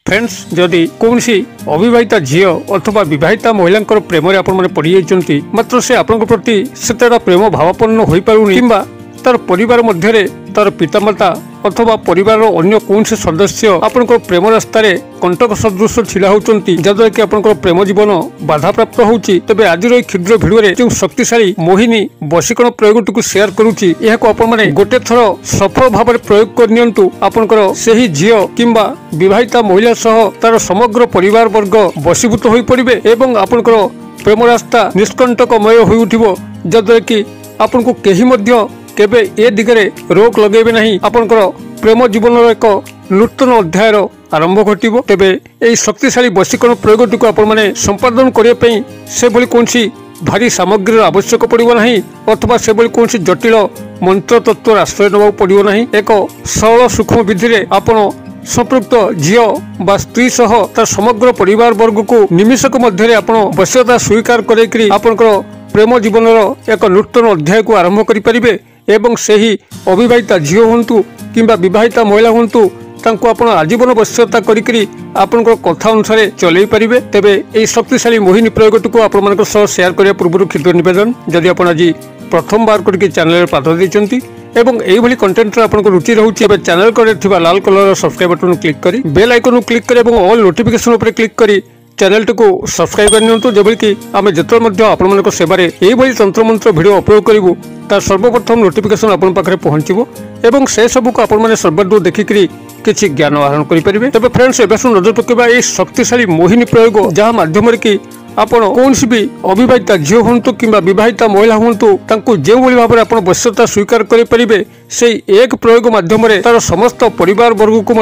Friends जदि कौन अविवाहिता झील अथवा विवाहिता महिला प्रेम आपने पड़ जाइए मात्र से आपण प्रति से प्रेम भावापन्न हो पारुनी किंबा तार परिवार मध्य तार पितामाता अथवा परिवार अन्य कौन सदस्य आपण प्रेम रास्तार कंटक सदृश छिड़ा होती जद्वारा कि आपण प्रेम जीवन बाधा प्राप्त होती। तेज आज क्षुद्र भिडियो जो शक्तिशाली मोहिनी वशीकरण प्रयोग टी शेयर करुच्ची आपने गोटे थर सफल भाव में प्रयोग करनी आपंकर से झील किंबा विवाहिता महिला सह तार समग्र परिवार वर्ग वशीभूत हो पड़े एवं आपंकर प्रेम रास्ता निष्कंटकमय हो उठिबो जद्वारा कि आपन को कहीं केबे ए दिगरे रोक लगेबे नहीं आपनकर प्रेम जीवन एक नूतन अध्यायर आरंभ घटिबो। तेबे एई शक्तिशाली वशीकरण प्रयोग टी आपने संपादन करने से भली कौन भारी सामग्री आवश्यक पड़ो ना अथवा से भली कौन जटिल मंत्र तत्व आश्रय नवा पड़ो ना एक सरल सूक्ष्म विधि रे आपण संपृक्त झील बा स्त्री सह तार समग्र परिवार वर्ग को निमिषक मध्य आपण वश्यता स्वीकार करेकरी आपनकर प्रेम जीवन एक नूतन अध्याय को आरंभ करें एवं सही अविवाहिता झील हूँ किंबा विवाहिता महिला हूँ तांको आपण आजीवन वश्यता करी आपनकर कथा अनुसार चलई पारे। तेबे एई शक्तिशाली मोहिनी प्रयोग को आपण मानक सह शेयर करने पूर्व क्षुद्र निवेदन जदि आपण आज प्रथम बार करके चैनल पाद देइचंती एवं एई भली कंटेंट आपनको रुचि रहउछि एबे चैनल करे थिबा लाल कलर सब्सक्राइब बटन क्लिक करी बेल आइकन क्लिक करी एवं ऑल नोटिफिकेशन ऊपर क्लिक करी चैनल को सब्सक्राइब करनियंतु जेबल कि आमे जतल मध्ये आपण मानक सेवारे एई भली तंत्र मंत्र वीडियो अपलोड करिवु तार सर्वप्रथम नोटिफिकेशन आपण पाखरे पहुंचिबो एवं से सब को आपण माने सर्वदूर देखिकरी किछि ज्ञान आहरण करि परिबे। तबे फ्रेंड्स एबे सुन नजर पकेबा ए शक्तिशाली मोहिनी प्रयोग जहा माध्यम रे कि आपण कोनसी भी अविवाहिता झील हूँ कि विवाहिता महिला हूँ जो भाव में आप वश्यता स्वीकार करें से एक प्रयोग माध्यम तार समस्त परिवार वर्ग को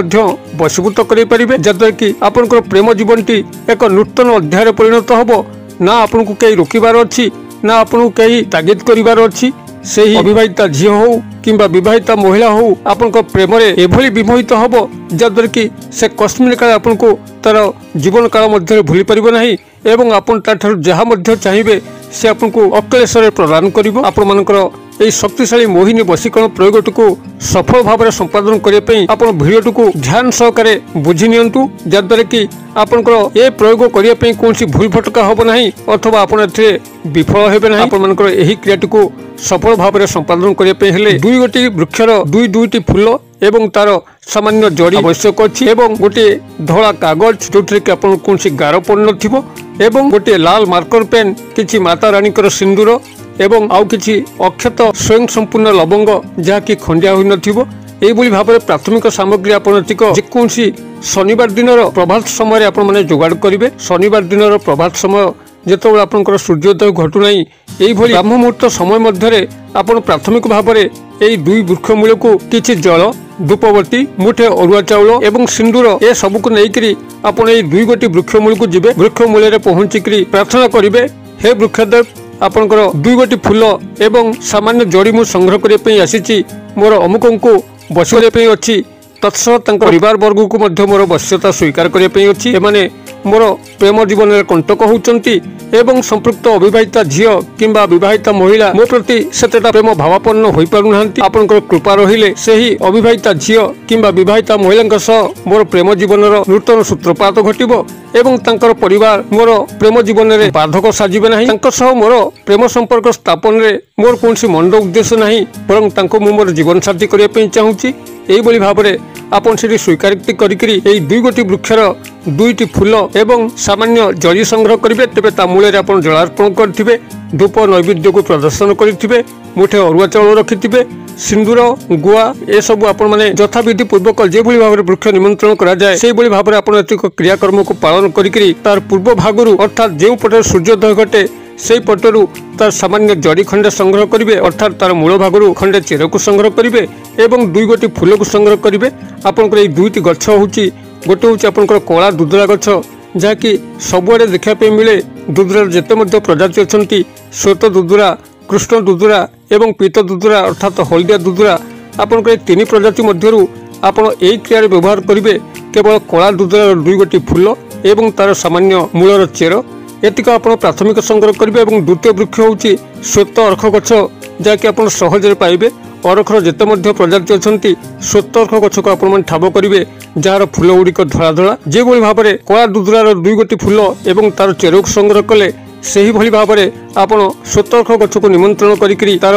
वशीभूत करें जद्वारा कि आपंकर प्रेम जीवन टी एक नूतन अध्याय परिणत हम ना आपन को कहीं रोकबार अच्छी ना आपन को कहीं तागिद करार अच्छी से अविवाहिता झील हो कि विवाहिता महिला हो आपन प्रेम एभली विमोहित हम जद्वारा कि से कस्मिन काल आपन को तार जीवन काल मध्य भूली पारिबो नाही एवं आपन ताठारु जहा मध्य चाहिए से आपन को अक्लेशरे प्रदान करिवो। आपण मानकर एई शक्तिशाली मोहिनी वशीकरण प्रयोग को सफल भाव में संपादन करने आपण वीडियो को ध्यान सहकारे बुझी नियंतु जद्वारा कि आपनकर ए प्रयोग करने कौन भूल भटका हम ना अथवा आपण एथे विफल हेबे नाही। आपण मानकर एही क्रियाटी को सफल भाव में संपादन करने हेले दुई गोटी वृक्षर दुईटी फूल एवं तार सामान्य जड़ी आवश्यक अच्छी एवं गोटे धला कागज जो कौन गार पड़ न एवं गोटे लाल मार्कर पेन किछि माता रानी सिंदूर एवं आउ किछि अक्षत स्वयं संपूर्ण लवंग जहाँकि खंडिया होई नथिबो एइबोली भाव में प्राथमिक सामग्री आपण जेकोसी शनिवार दिन प्रभात समय आपण माने जोगाड़ करिवे। शनिवार दिन प्रभात समय जेतबेले आपनकर सूर्योदय घटू नाही एई भली ब्रह्म मुहूर्त समय मध्य आपण प्राथमिक भाव में एई दुई वृक्ष मूल को किछि जल धूपबत्ती मुठे अरुआ चाउल एवं सिंदूर ए सब को लेकर आपण एई दुई गोटी वृक्ष मूल को जिबे वृक्ष मूल पहुंचिकी प्रार्थना करिवे हे वृक्षदेव आपनकर दुई गोटी फूल एवं सामान्य जड़ी मु संग्रह करने आसी मोर अमुक को बसवाई अच्छी तत्सह परिवार वर्ग को मोर वश्यता स्वीकार करने अच्छी एमाने मोर प्रेम जीवन में कंटक होती एवं संपृक्त अविवाहिता झील किंबा विवाहिता महिला मो प्रति सेतेटा प्रेम भावापन्न हो पारुना आपनकर कृपा रहिले सेही अविवाहिता झील किंबा विवाहिता महिला सह मोर प्रेम जीवन नूतन सूत्रपात घटिबो एवं तांकर परिवार मोर प्रेम जीवन में बाधक साजिबे नाही तांकर सह मोर प्रेम संपर्क स्थापन रे मोर कोनसी मंद उद्देश्य नाही बरं तांको मु मोर जीवन साथी करिया पे चाहूची एई बोली भाबरे आपन सेठी स्वीकृति करिकरी एई दुई गोटी वृक्षर दुईटी फूल एवं सामान्य जड़ी संग्रह करिवे तेबे ता मूले रे आपन जलार्पण करथिबे धूप नैवेद्य को प्रदर्शन करिथिबे मुठे अरुआ चाउल रखिथिबे सिंदूर गुआ ए सब आपण माने यथाविधि पूर्वक जे भली भाबरे वृक्ष निमंत्रण करा जाय सेही भली भाबरे आपण एतिक क्रियाकर्म को पालन करिकरी तार पूर्व भागरु अर्थात जेउ पटे सूर्योदय घटे से पटरु तार सामान्य जड़ी खंडे संग्रह करिवे अर्थात तार मूल भागरु खंडे चेर को संग्रह करिवे एवं दुई गोटी फूल को संग्रह करिवे। आपनकर एई दुईटी गछ होउची गोटे होउची आपनकर कला दुधरा गछ जहाँकि सबुआड़े देखा मिले दुधरा जेते मध्य प्रजाति अछंती श्वेत दुधरा कृष्ण दुधरा एवं पीत दुधरा अर्थात हलदिया दुधरा आपनकर तीन प्रजाति मध्यरु आपण एई क्रिया व्यवहार करिवे केवल कला दुधरा दुई गोटी फूल एवं तार सामान्य मूलर चेर एतिक आपण प्राथमिक संग्रह करेंगे। द्वितीय वृक्ष होउची श्वेत अर्ख गछ जहाँकि आप सहज पाइबे ଅରଖର ଯେତେ ମଧ୍ୟ ପ୍ରଜାତି ଅଛନ୍ତି ଶ୍ଵେତ ଅରଖ ଗଛକୁ ଆପଣମାନେ ଠାବ କରିବେ, ଯାହାର ଫୁଲ ଗୁଡ଼ିକ ଧଳା ଧଳା। ଯେଭଳି ଭାବରେ କଳା ଦୁଦୁରାର 2 ଗୋଟି ଫୁଲ ଏବଂ ତାର ଚେରକୁ ସଂଗ୍ରହ କଲେ, ସେହିଭଳି ଭାବରେ ଆପଣ ଶ୍ଵେତ ଅରଖ ଗଛକୁ ନିମନ୍ତ୍ରଣ କରିକିରି ତାର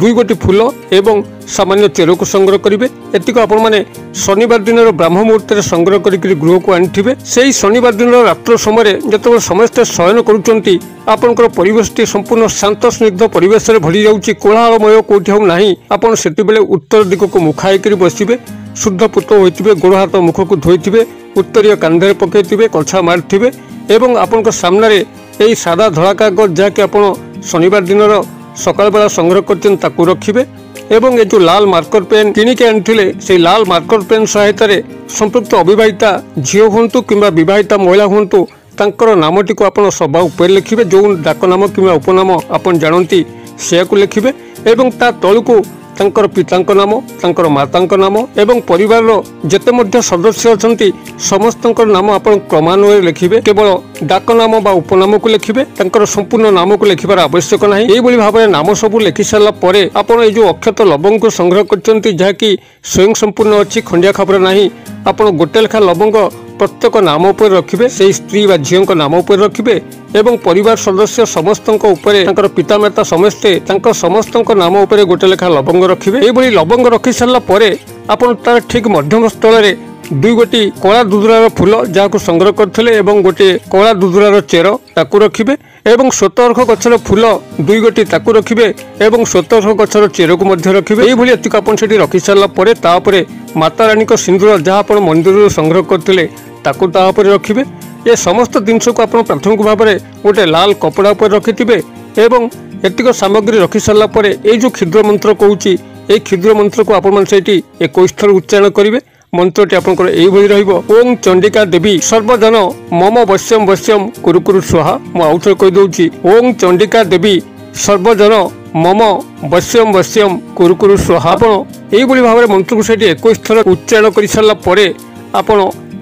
2 ଗୋଟି ଫୁଲ ଏବଂ ସାମାନ୍ୟ ଚେରକୁ ସଂଗ୍ରହ କରିବେ। ଏତିକ ଆପଣମାନେ ଶନିବାର ଦିନର ବ୍ରାହ୍ମ ମୁହୂର୍ତ୍ତରେ ସଂଗ୍ରହ କରିକିରି ଗୃହକୁ ଆଣିଥିବେ। ସେହି ଶନିବାର ଦିନର ରାତ୍ର ସମୟରେ ଯେତେବେଳେ ସମସ୍ତେ ଶୟନ କରୁଛନ୍ତି, ଆପଣଙ୍କର ପରିବେଶଟି ସମ୍ପୂର୍ଣ୍ଣ ଶାନ୍ତ ସ୍ନିଗ୍ଧ ପରିବେଶରେ ଭରି ଯାଉଛି, କୋଳାହଳମୟ କୋଉଠି ଆଉ ନାହିଁ। ଆପଣ ସେତେବେଳେ ଉତ୍ତର ଦିଗକୁ ମୁଖା ହେଇକରି ବସିବେ, ଶୁଦ୍ଧ ପୂତ ହୋଇଥିବେ, ଗୋଡ଼ ହାତ ମୁଖକୁ ଧୋଇଥିବେ, ଉତ୍ତରୀୟ କାନ୍ଧରେ ପକାଇଥିବେ, କଛା ମାରିଥିବେ ଏବଂ ଆପଣଙ୍କ ସାମ୍ନାରେ ଏହି ସାଦା ଧଳା କାଗଜ ଯାହାକି ଆପଣ ଶନିବାର ଦିନର ସକାଳ ବେଳା ସଂଗ୍ରହ କରିଛନ୍ତି ତାକୁ ରଖିବେ ଏବଂ ଏ ଯେଉଁ ଲାଲ ମାର୍କର ପେନ୍ କିଣିକି ଆଣିଥିଲେ, ସେହି ଲାଲ ମାର୍କର ପେନ୍ ସହାୟତାରେ ସମ୍ପୃକ୍ତ ଅବିବାହିତା ଝିଅ ହୁଅନ୍ତୁ କିମ୍ବା ବିବାହିତା ମହିଳା ହୁଅନ୍ତୁ, ତାଙ୍କର ନାମଟିକୁ ଆପଣ ସଭା ଉପରେ ଲେଖିବେ। ଯେଉଁ ଡାକ ନାମ କିମ୍ବା ଉପନାମ ଆପଣ ଜାଣନ୍ତି ସେୟାକୁ ଲେଖିବେ ଏବଂ ତା ତଳକୁ ତାଙ୍କର ପିତାଙ୍କ ନାମ, ତାଙ୍କର ମାତାଙ୍କ ନାମ ଏବଂ ପରିବାରର ଯେତେ ମଧ୍ୟ ସଦସ୍ୟ ଅଛନ୍ତି ସମସ୍ତଙ୍କର ନାମ ଆପଣ କ୍ରମାନ୍ୱୟରେ ଲେଖିବେ। କେବଳ ଡାକ ନାମ ବା ଉପନାମକୁ ଲେଖିବେ, ତାଙ୍କର ସମ୍ପୂର୍ଣ୍ଣ ନାମକୁ ଲେଖିବାର ଆବଶ୍ୟକ ନାହିଁ। ଏଇଭଳି ଭାବରେ ନାମ ସବୁ ଲେଖି ସାରିଲା ପରେ ଆପଣ ଏଇ ଯେଉଁ ଅକ୍ଷତ ଲବଙ୍ଗକୁ ସଂଗ୍ରହ କରିଛନ୍ତି, ଯାହାକି ସ୍ୱୟଂ ସମ୍ପୂର୍ଣ୍ଣ ଅଛି, ଖଣ୍ଡିଆ ଖାବର ନାହିଁ, ଆପଣ ଗୋଟେ ଲେଖା ଲବଙ୍ଗ ପ୍ରତ୍ୟେକ ନାମ ଉପରେ ରଖିବେ, ସେହି ସ୍ତ୍ରୀ ବା ଝିଅଙ୍କ ନାମ ଉପରେ ରଖିବେ ଏବଂ ପରିବାର ସଦସ୍ୟ ସମସ୍ତଙ୍କ ଉପରେ, ତାଙ୍କର ପିତାମାତା ସମସ୍ତେ ତାଙ୍କ ସମସ୍ତଙ୍କ ନାମ ଉପରେ ଗୋଟେ ଲେଖା ଲବଙ୍ଗ ରଖିବେ। ଏଇଭଳି ଲବଙ୍ଗ ରଖି ସାରିଲା ପରେ ଆପଣ ତାର ଠିକ୍ ମଧ୍ୟମ ସ୍ଥଳରେ 2 ଗୋଟି କଳା ଦୁଦୁରାର ଫୁଲ ଯାହାକୁ ସଂଗ୍ରହ କରିଥିଲେ ଏବଂ ଗୋଟିଏ କଳା ଦୁଦୁରାର ଚେର ତାକୁ ରଖିବେ ଏବଂ ଶ୍ଵେତ ଅରଖ ଗଛର ଫୁଲ 2 ଗୋଟି ତାକୁ ରଖିବେ ଏବଂ ଶ୍ଵେତ ଅରଖ ଗଛର ଚେରକୁ ମଧ୍ୟ ରଖିବେ। ଏଇଭଳି ଏତିକି ଆପଣ ସେଠି ରଖି ସାରିଲା ପରେ ତାପରେ ମାତା ରାଣୀଙ୍କ ସିନ୍ଦୁର ଯାହା ଆପଣ ମନ୍ଦିରରୁ ସଂଗ୍ରହ କରିଥିଲେ ତାକୁ ତା ଉପରେ ରଖିବେ। ଏ ସମସ୍ତ ଜିନିଷକୁ ଆପଣ ପ୍ରାଥମିକ ଭାବରେ ଗୋଟେ ଲାଲ କପଡ଼ା ଉପରେ ରଖିଥିବେ ଏବଂ ଏତିକ ସାମଗ୍ରୀ ରଖି ସାରିଲା ପରେ ଏଇ ଯେଉଁ କ୍ଷୁଦ୍ର ମନ୍ତ୍ର କହୁଛି, এই କ୍ଷୁଦ୍ର ମନ୍ତ୍ରକୁ ଆପଣମାନେ ସେଇଠି 21 ଥର ଉଚ୍ଚାରଣ କରିବେ। ମନ୍ତ୍ରଟି ଆପଣଙ୍କର ଏଇଭଳି ରହିବ, ଓಂ ଚଣ୍ଡିକା ଦେବୀ ସର୍ବଜନ ମମ ବଶ୍ୟମ ବଶ୍ୟମ କୁରୁ କୁରୁ ସ୍ୱାହା। ମୁଁ ଆଉଥରେ କହିଦେଉଛି, ଓಂ ଚଣ୍ଡିକା ଦେବୀ ସର୍ବଜନ ମମ ବଶ୍ୟମ ବଶ୍ୟମ କୁରୁ କୁରୁ ସ୍ୱାହା। ଆପଣ এইଭଳି ଭାବରେ ମନ୍ତ୍ରକୁ ସେଇଠି 21 ଥର ଉଚ୍ଚାରଣ କରିସାରିଲା ପରେ ଆପଣ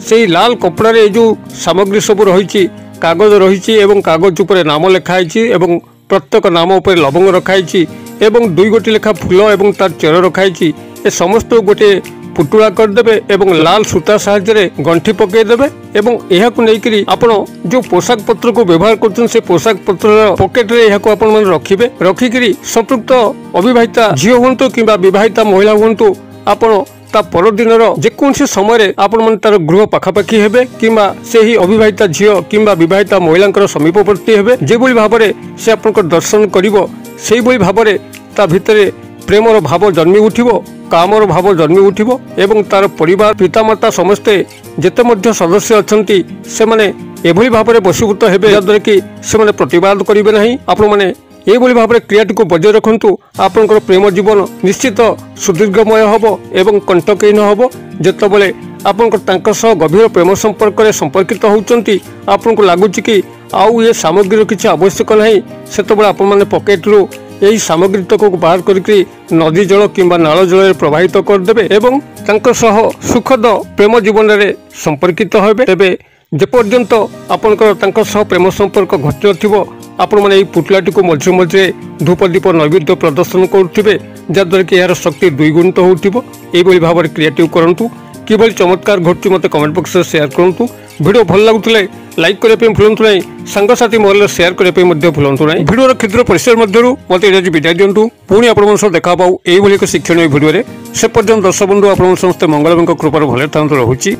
সেই লাল কপড়ারে এই যে সামগ্রী সবু রয়েছে, কাগজ রয়েছে এবং কাগজ উপরে নাম লেখা হয়েছে এবং প্রত্যেক নাম উপরে লবঙ্গ রখা হয়েছে এবং 2 গোটি লেখা ফুল এবং তার চের রখা হয়েছে। এ সমস্ত গোটে পুটুড়া করেদেবে এবং লাল সূতা সাহায্যে গণ্ঠি পকাইদেবে এবং এহাকু নেইকিরি আপন যে পোশাক পত্রকু ব্যবহার করছেন সে পোশাক পত্রর পকেটরে এহাকু আপন মানে রখিবে। রখিকিরি সম্পৃক্ত অবিবাহিতা ঝিও হুঁতু কিংবা বিবাহিতা মহিলা হুঁতু আপন তা পরদিনর যেকୌଣସି ସମୟରେ ଆପଣମାନେ ତାର ଗୃହ ପାଖାପାଖି ହେବେ କିମ୍ବା ସେହି ଅବିବାହିତା ଝିଅ କିମ୍ବା ବିବାହିତା ମହିଳାଙ୍କର ସମୀପବର୍ତ୍ତୀ ହେବେ। ଯେଭଳି ଭାବରେ ସେ ଆପଣଙ୍କ ଦର୍ଶନ କରିବ, ସେଇଭଳି ଭାବରେ ତା ଭିତରେ ପ୍ରେମର ଭାବ ଜନ୍ମି ଉଠିବ, କାମର ଭାବ ଜନ୍ମି ଉଠିବ ଏବଂ ତାର ପରିବାର ପିତାମାତା ସମସ୍ତେ ଯେତେ ମଧ୍ୟ ସଦସ୍ୟ ଅଛନ୍ତି ସେମାନେ ଏଭଳି ଭାବରେ ବଶୀଭୂତ ହେବେ ଯାହାଦ୍ୱାରା କି ସେମାନେ ପ୍ରତିବାଦ କରିବେ ନାହିଁ। ଆପଣମାନେ এইভাবে ভাবে ক্রিয়াটি বজায় রাখতু, আপনার প্রেম জীবন নিশ্চিত সুদীর্ঘময় হব এবং কণ্টকহীন হব। যেতবে আপনার গভীর প্রেম সম্পর্কের সম্পর্কিত হচ্ছেন, আপনার লাগুচি কি আউ এ সামগ্রীর কিছু আবশ্যক না, সেতবে আপনার পকেট্রু এই সামগ্রীতক বাহার করি নদী জল কিংবা নাল জলের প্রবাহিত করেদেবে এবং তাঁর সুখদ প্রেম জীবনের সম্পর্কিত হবে। তেবে যেপর্যন্ত আপনার প্রেম সম্পর্ক ঘটি নথিব आपण मैंने पुतलाटी को मझे मझे धूप दीप नैवेद्य प्रदर्शन करुवे, जहाद्वारा कि यार शक्ति द्विगुणित होई भाव में क्रिएटिव करूँ। किभली चमत्कार घटुची मत कमेंट बॉक्स में शेयर करूँ। वीडियो भल लगुले लाइक करने भूलु ना, सांगसाथी महल शेयर करने भूलु ना। वीडियो क्षुद्र परिसर मध्य मत आज विदाय दिंतु, पुणी आप देखा पाऊ यही एक शिक्षणीय वीडियो से पर्यटन दर्शक बंधु आप समस्त मंगलमय कृपार भले था रहुची।